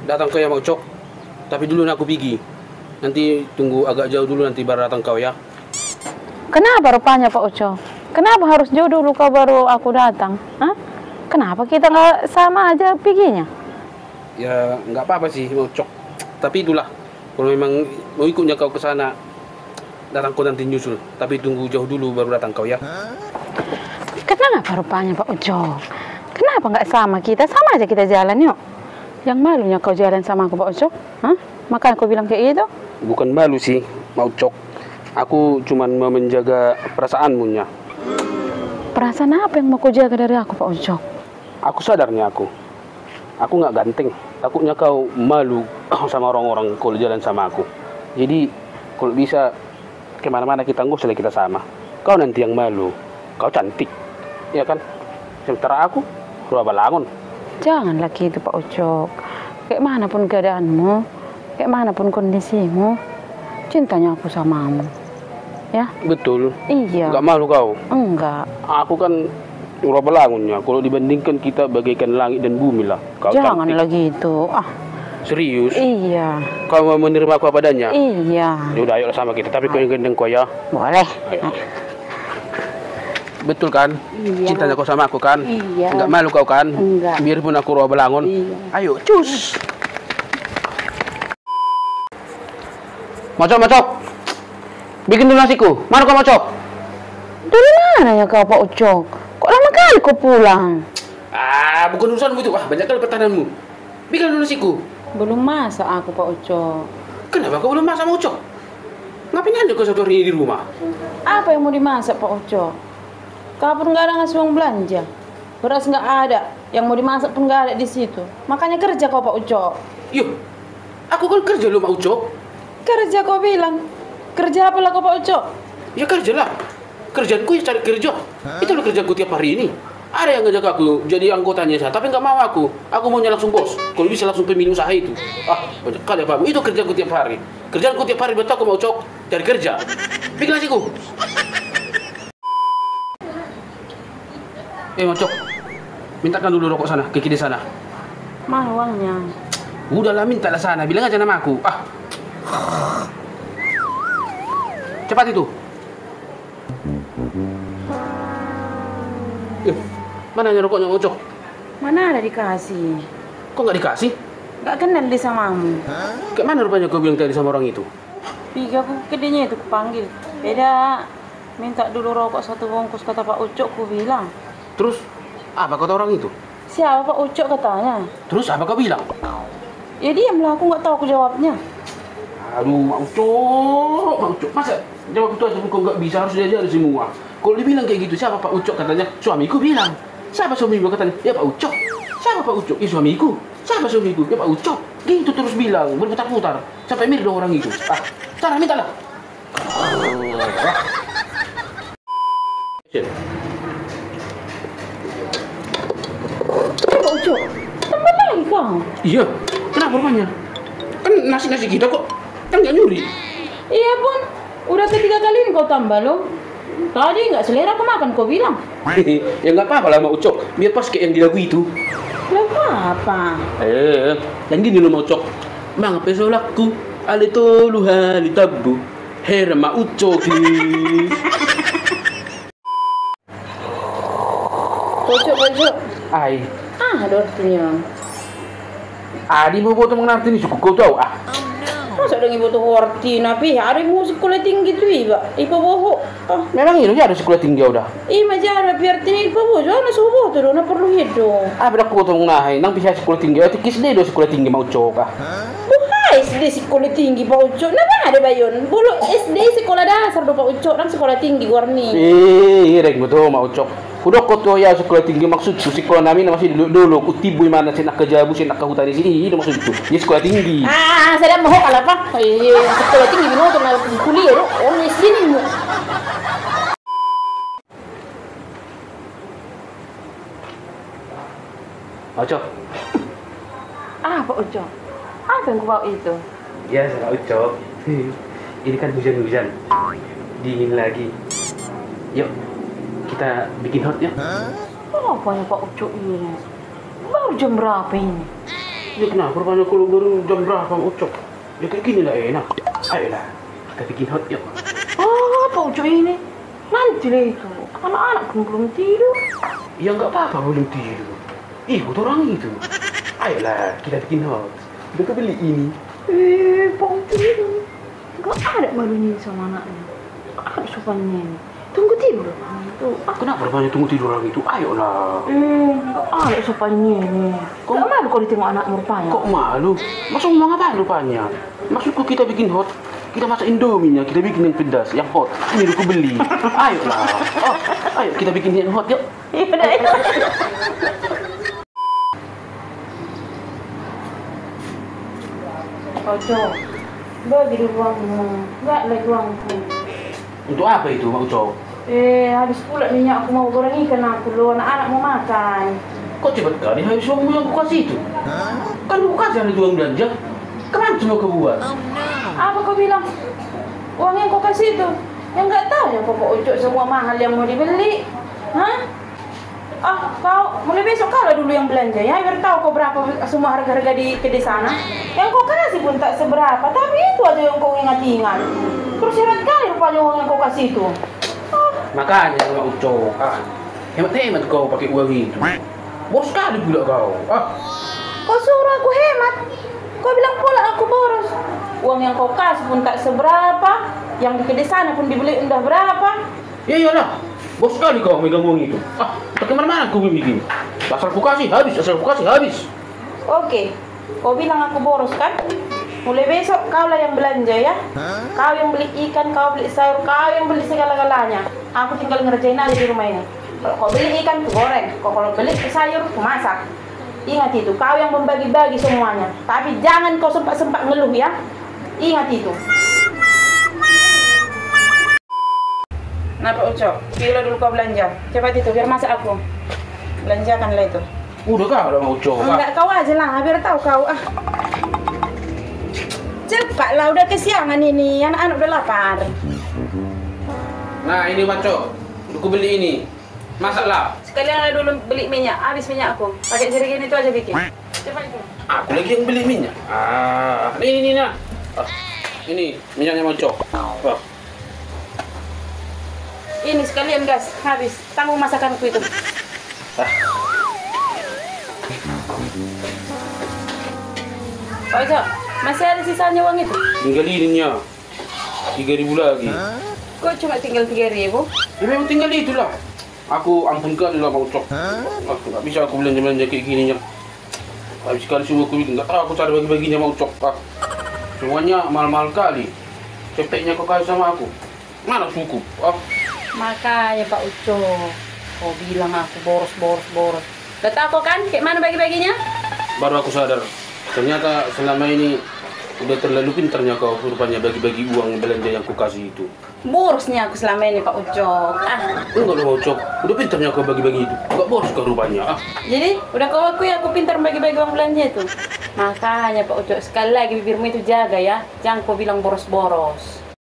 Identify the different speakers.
Speaker 1: datang kau ya Mak Ucok. Tapi dulu aku pergi. Nanti tunggu agak jauh dulu nanti baru datang kau ya.
Speaker 2: Kenapa rupanya Pak Ucok? Kenapa harus jauh dulu kau baru aku datang? Hah? Kenapa kita nggak sama aja perginya?
Speaker 1: Ya nggak apa-apa sih Mak Ucok. Tapi itulah, kalau memang mau ikutnya kau ke sana, datang kau nanti nyusul. Tapi tunggu jauh dulu baru datang kau ya.
Speaker 2: Kenapa rupanya Pak Ucok? Kenapa nggak sama kita? Sama aja kita jalan yuk. Yang malunya kau jalan sama aku Pak Ucok? Hah? Makanya aku bilang kayak gitu?
Speaker 1: Bukan malu sih Mak Ucok. Aku cuman mau menjaga perasaanmu nya.
Speaker 2: Perasaan apa yang mau kau jaga dari aku Pak Ucok?
Speaker 1: Aku sadarnya aku nggak ganteng. Takutnya kau malu sama orang-orang kalau jalan sama aku. Jadi kalau bisa kemana-mana kita nggak usah kita sama. Kau nanti yang malu. Kau cantik, ya kan? Sementara aku Rua Balangon.
Speaker 2: Janganlah gitu Pak Ucok. Kayak manapun keadaanmu, kayak manapun kondisimu, cintanya aku samamu. Ya?
Speaker 1: Betul.
Speaker 2: Iya.
Speaker 1: Nggak malu kau?
Speaker 2: Enggak.
Speaker 1: Aku kan Rua Balangonnya. Kalau dibandingkan kita bagaikan langit dan bumi lah. Kau
Speaker 2: Janganlah
Speaker 1: cantik.
Speaker 2: gitu. Ah.
Speaker 1: Serius?
Speaker 2: Iya.
Speaker 1: Kau mau menerima aku apa adanya?
Speaker 2: Iya.
Speaker 1: Ya udah ayo sama kita. Tapi kau yang gendeng kau ya.
Speaker 2: Boleh.
Speaker 1: Ayo. Betul kan?
Speaker 2: Iya.
Speaker 1: Cintanya kau sama aku kan?
Speaker 2: Iya.
Speaker 1: Enggak malu kau kan?
Speaker 2: Enggak.
Speaker 1: Biarpun aku Rua Balangon.
Speaker 2: Iya.
Speaker 1: Ayo, cus. Mocok. Bikin dulu nasiku. Mana kau Mocok?
Speaker 2: Dari mana ya kau Pak Ucok? Kok lama kali kau pulang?
Speaker 1: Bukan urusanmu itu. Banyak kali pertanyaanmu. Bikin dulu nasiku.
Speaker 2: Belum masak aku Pak Ucok.
Speaker 1: Kenapa kau belum masak Mocok? Ngapain aja kau satu hari ini di rumah?
Speaker 2: Apa yang mau dimasak Pak Ucok? Kau pun nggak ada ngasih uang belanja. Beras nggak ada. Yang mau dimasak pun nggak ada di situ. Makanya kerja kau Pak Ucok.
Speaker 1: Yuk, aku kan kerja lu Mak Ucok.
Speaker 2: Kerja kau bilang. Kerja apa lah kau Pak Ucok?
Speaker 1: Ya kerjalah. Kerjaanku ya cari kerja. Itu loh kerjaanku tiap hari ini. Ada yang ngajak aku jadi anggotanya saya, tapi nggak mau aku. Aku maunya langsung bos. Kalau bisa langsung pemilik usaha itu. Banyak kali apa? Itu kerjaanku tiap hari. Kerjaanku tiap hari betul aku Mak Ucok cari kerja. Bikin nasiku. Mocok, mintakan dulu rokok sana, ke kiri sana.
Speaker 2: Mana uangnya?
Speaker 1: Udahlah, mintalah sana, bilang aja nama aku. Cepat itu. Mana rokoknya Mocok?
Speaker 2: Mana ada dikasih?
Speaker 1: Kok nggak dikasih?
Speaker 2: Nggak kenal di samamu.
Speaker 1: Kayak mana rupanya kau bilang tadi sama orang itu?
Speaker 2: Tiga aku kedenya itu kupanggil. Beda. Minta dulu rokok satu bungkus kata Pak Ucok, ku bilang.
Speaker 1: Terus, apa kata orang itu?
Speaker 2: Siapa Pak Ucok katanya?
Speaker 1: Terus apa kau bilang?
Speaker 2: Ya diamlah, aku nggak tahu aku jawabnya.
Speaker 1: Aduh, Mak Ucok. Masa jawab itu aja kau nggak bisa, harus diajar semua. Kalau dibilang kayak gitu, siapa Pak Ucok katanya? Suamiku bilang. Siapa suamiku katanya? Ya Pak Ucok. Siapa Pak Ucok? Ya suamiku. Siapa suamiku? Ya Pak Ucok. Gitu terus bilang, berputar-putar. Sampai mirip dong orang itu. Sana minta lah.
Speaker 2: Pak Ucok, tambah lagi kau.
Speaker 1: Iya, kenapa rupanya? Kan nasi-nasi kita kok, kan nggak nyuri.
Speaker 2: Iya pun, udah ketiga kali ini kau tambah loh. Tadi nggak selera aku makan, kau bilang.
Speaker 1: Ya nggak apa-apa lah Mak Ucok, biar pas kayak yang di lagu itu.
Speaker 2: Lagu apa?
Speaker 1: Yang gini loh Mak Ucok. Mang pesolakku, ali tolu hali tabu, her Mak Ucok.
Speaker 2: Pojok.
Speaker 1: Ai,
Speaker 2: Ada artinya.
Speaker 1: adi mau foto mengerti nih suku kau tahu
Speaker 2: Masa ada ibu tuh arti, tapi ada musik sekolah tinggi tuh iba, ipa boho.
Speaker 1: Memang ini ada sekolah tinggi udah.
Speaker 2: Majara biar tini ipa boho, jangan subuh tuh, na perlu hidup.
Speaker 1: Pada aku foto mengenai, nang bisa sekolah tinggi, atau kis deh sekolah tinggi Mak Ucok
Speaker 2: Bukan SD sekolah tinggi Pak Ucok, nama ada bayon. Bulu SD sekolah dasar do Pak Ucok, nang sekolah tinggi warni.
Speaker 1: Rek betul Mak Ucok. Udah kau tuh ya sekolah tinggi maksud sekolah nami masih dulu kutibu mana sih nak kerja sih nak ke hutan di sini itu maksud itu. Ini sekolah tinggi.
Speaker 2: Saya mau kalah apa? Sekolah tinggi mau tuh kuliah lo, di sini mu.
Speaker 1: Ucok.
Speaker 2: Pak Ucok? Apa yang kau bawa itu?
Speaker 1: Ya, Pak Ucok. Ini kan hujan-hujan. Dingin lagi. Yuk, kita bikin hot ya.
Speaker 2: Apanya Pak Ucok ini? Baru jam berapa ini?
Speaker 1: Ya kenapa rupanya kalau baru jam berapa Ucok? Ya kayak gini lah enak. Ayolah, kita bikin hot yuk.
Speaker 2: Oh, Pak Ucok ini. Nanti lah itu. Anak-anak pun belum tidur.
Speaker 1: Ya nggak apa-apa belum tidur. Ikut orang itu. Ayolah, kita bikin hot. Kita beli ini.
Speaker 2: Pak Ucok itu. Nggak ada malunya sama anaknya. Nggak ada sopannya ini. Tunggu tidur Bang itu.
Speaker 1: Kenapa rupanya tunggu tidur orang itu? Ayolah.
Speaker 2: Nggak ada sopannya ini. Kok malu kalau ditengok anak rupanya?
Speaker 1: Kok malu? Maksud ngomong apa rupanya? Maksudku kita bikin hot. Kita masak indominya, kita bikin yang pedas, yang hot. Ini aku beli. Ayolah. Oh, ayo kita bikin yang hot yuk.
Speaker 2: Iya udah ya. Ucok, bagi di ruangmu. Nggak lagi ruangku.
Speaker 1: Untuk apa itu, Mak Ucok?
Speaker 2: Habis pula minyak aku mau goreng ikan aku lo, anak-anak mau makan.
Speaker 1: Kok cepat kali habis uangmu yang aku kasih itu? Kan aku kasih hari uang belanja. Kemana semua kau buat?
Speaker 2: Apa kau bilang? Uang yang kau kasih itu? Yang nggak tahu ya Papa Ucok semua mahal yang mau dibeli. Hah? Kau mulai besok kau lah dulu yang belanja ya, biar tahu kau berapa semua harga-harga di kedai sana. Yang kau kasih pun tak seberapa, tapi itu aja yang kau ingat-ingat. Terus hebat kali rupanya uang yang kau kasih itu.
Speaker 1: Makanya Mak Ucok, hemat-hemat kau pakai uang itu. Boros sekali pula kau.
Speaker 2: Kau suruh aku hemat. Kau bilang pula aku boros. Uang yang kau kasih pun tak seberapa, yang di kedai sana pun dibeli entah berapa.
Speaker 1: Ya iyalah, boros sekali kau megang uang itu. Bagaimana aku bikin? Asal aku kasih habis.
Speaker 2: Oke, kau bilang aku boros kan? Mulai besok kau lah yang belanja ya. Kau yang beli ikan, kau beli sayur, kau yang beli segala-galanya. Aku tinggal ngerjain aja di rumah ini. Kalau kau beli ikan, ku goreng. Kalau beli sayur, ku masak. Ingat itu, kau yang membagi-bagi semuanya. Tapi jangan kau sempat-sempat ngeluh ya. Ingat itu. Nah Pak Ucok, kilo dulu kau belanja. Cepat itu, biar masak aku. Belanjakanlah itu.
Speaker 1: Udah kau udah Mak Ucok.
Speaker 2: Enggak, kau aja lah, biar tahu kau. Cepatlah, udah kesiangan ini. Anak-anak udah lapar.
Speaker 1: Nah ini Mak Ucok, aku beli ini. Masaklah.
Speaker 2: Sekalian dulu beli minyak, habis minyak aku. Pakai jerigen itu aja bikin. Cepat itu.
Speaker 1: Aku lagi yang beli minyak. Ini nah. Ini minyaknya Mak Ucok.
Speaker 2: Ini sekalian gas, habis. Tanggung masakanku itu. Pak Ucok, masih ada sisanya uang itu?
Speaker 1: Tinggal ininya 3.000 lagi.
Speaker 2: Kok cuma tinggal 3.000?
Speaker 1: Ya memang tinggal itulah. Aku ampunkan lah Mak Ucok. Nggak bisa aku belanja kayak gini ya. Habis sekali semua aku bikin. Nggak tahu aku cara bagi-baginya Mak Ucok. Semuanya mahal-mahal kali. Cepetnya kau kasih sama aku. Mana cukup?
Speaker 2: Makanya Pak Ucok, kau bilang aku boros. Udah tahu kok kan, kayak mana bagi-baginya?
Speaker 1: Baru aku sadar. Ternyata selama ini udah terlalu pintarnya kau rupanya bagi-bagi uang belanja yang ku kasih itu.
Speaker 2: Borosnya aku selama ini Pak Ucok.
Speaker 1: Enggak Mak Ucok, udah pintarnya kau bagi-bagi itu. Enggak boros kau rupanya.
Speaker 2: Jadi udah kau akui aku pintar bagi-bagi uang belanja itu. Makanya Pak Ucok, sekali lagi bibirmu itu jaga ya, jangan kau bilang boros-boros.